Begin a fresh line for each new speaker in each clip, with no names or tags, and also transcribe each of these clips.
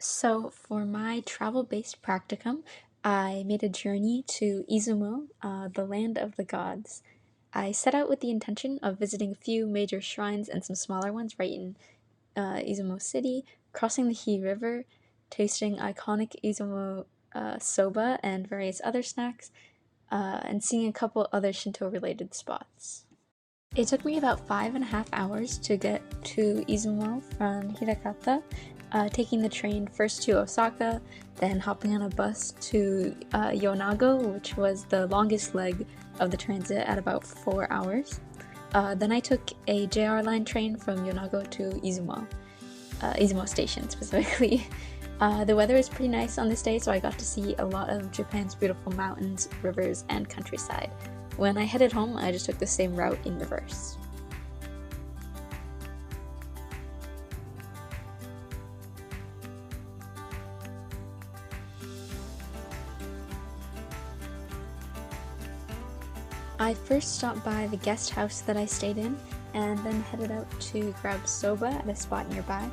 So for my travel-based practicum, I made a journey to Izumo, the land of the gods. I set out with the intention of visiting a few major shrines and some smaller ones right in Izumo City, crossing the Hi River, tasting iconic Izumo soba and various other snacks, and seeing a couple other Shinto-related spots. It took me about 5.5 hours to get to Izumo from Hirakata, taking the train first to Osaka, then hopping on a bus to Yonago, which was the longest leg of the transit at about 4 hours. Then I took a JR line train from Yonago to Izumo, Izumo Station specifically. The weather was pretty nice on this day, so I got to see a lot of Japan's beautiful mountains, rivers, and countryside. When I headed home, I just took the same route in reverse. I first stopped by the guest house that I stayed in, and then headed out to grab soba at a spot nearby.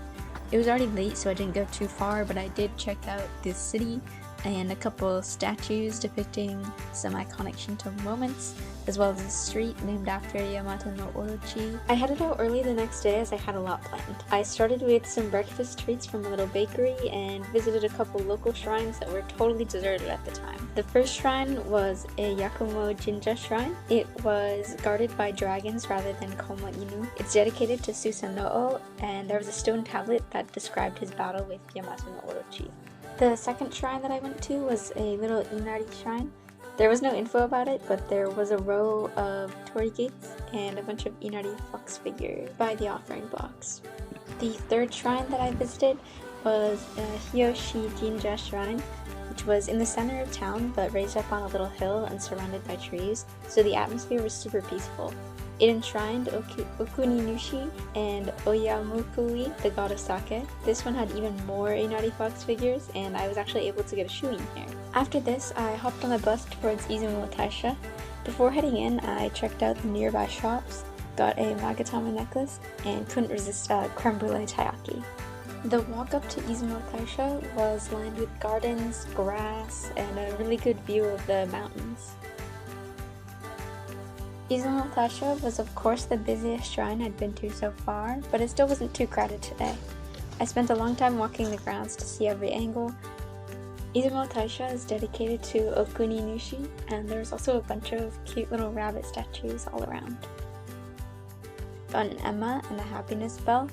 It was already late, so I didn't go too far, but I did check out the city and a couple statues depicting some iconic Shinto moments, as well as a street named after Yamato no Orochi. I headed out early the next day as I had a lot planned. I started with some breakfast treats from a little bakery and visited a couple local shrines that were totally deserted at the time. The first shrine was a Yakumo Jinja shrine. It was guarded by dragons rather than Koma Inu. It's dedicated to Susanoo, and there was a stone tablet that described his battle with Yamato no Orochi. The second shrine that I went to was a little Inari shrine. There was no info about it, but there was a row of torii gates and a bunch of Inari fox figures by the offering box. The third shrine that I visited was Hiyoshi Jinja Shrine, which was in the center of town but raised up on a little hill and surrounded by trees, so the atmosphere was super peaceful. It enshrined Okuninushi and Oyamukui, the god of sake. This one had even more Inari fox figures, and I was actually able to get a shoe-in here. After this, I hopped on a bus towards Izumo Taisha. Before heading in, I checked out the nearby shops, got a Magatama necklace, and couldn't resist creme brulee taiyaki. The walk up to Izumo Taisha was lined with gardens, grass, and a really good view of the mountains. Izumo Taisha was of course the busiest shrine I'd been to so far, but it still wasn't too crowded today. I spent a long time walking the grounds to see every angle. Izumo Taisha is dedicated to Okuninushi, and there's also a bunch of cute little rabbit statues all around. Got an Emma and a happiness bell,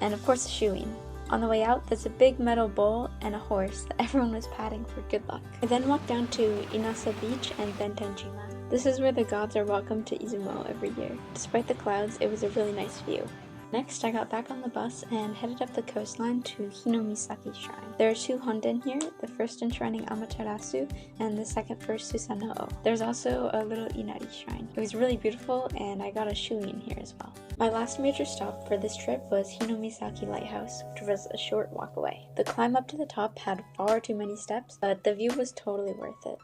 and of course a shoe-in. On the way out, there's a big metal bowl and a horse that everyone was patting for good luck. I then walked down to Inasa Beach and Bentenjima. This is where the gods are welcomed to Izumo every year. Despite the clouds, it was a really nice view. Next, I got back on the bus and headed up the coastline to Hinomiisaki Shrine. There are two honden here, the first enshrining Amaterasu and the second for Susanoo. There's also a little Inari shrine. It was really beautiful, and I got a shoe-in here as well. My last major stop for this trip was Hinomiisaki Lighthouse, which was a short walk away. The climb up to the top had far too many steps, but the view was totally worth it.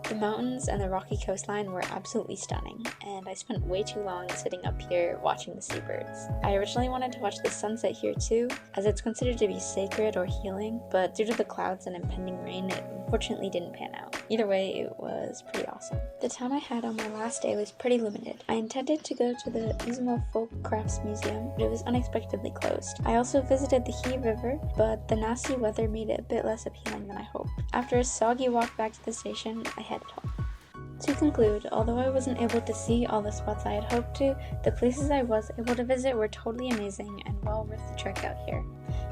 The mountains and the rocky coastline were absolutely stunning, and I spent way too long sitting up here watching the seabirds. I originally wanted to watch the sunset here too, as it's considered to be sacred or healing, but due to the clouds and impending rain, it unfortunately didn't pan out. Either way, it was pretty awesome. The time I had on my last day was pretty limited. I intended to go to the Izumo Folk Crafts Museum, but it was unexpectedly closed. I also visited the Hi River, but the nasty weather made it a bit less appealing than I hoped. After a soggy walk back to the station, I headed home. To conclude, although I wasn't able to see all the spots I had hoped to, the places I was able to visit were totally amazing and well worth the trek out here.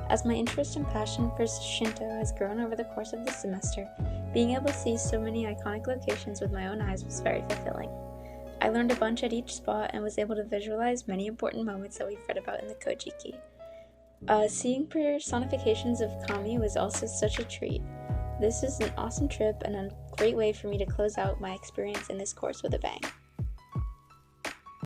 As my interest and passion for Shinto has grown over the course of the semester, being able to see so many iconic locations with my own eyes was very fulfilling. I learned a bunch at each spot and was able to visualize many important moments that we've read about in the Kojiki. Seeing personifications of Kami was also such a treat. This is an awesome trip and a great way for me to close out my experience in this course with a bang.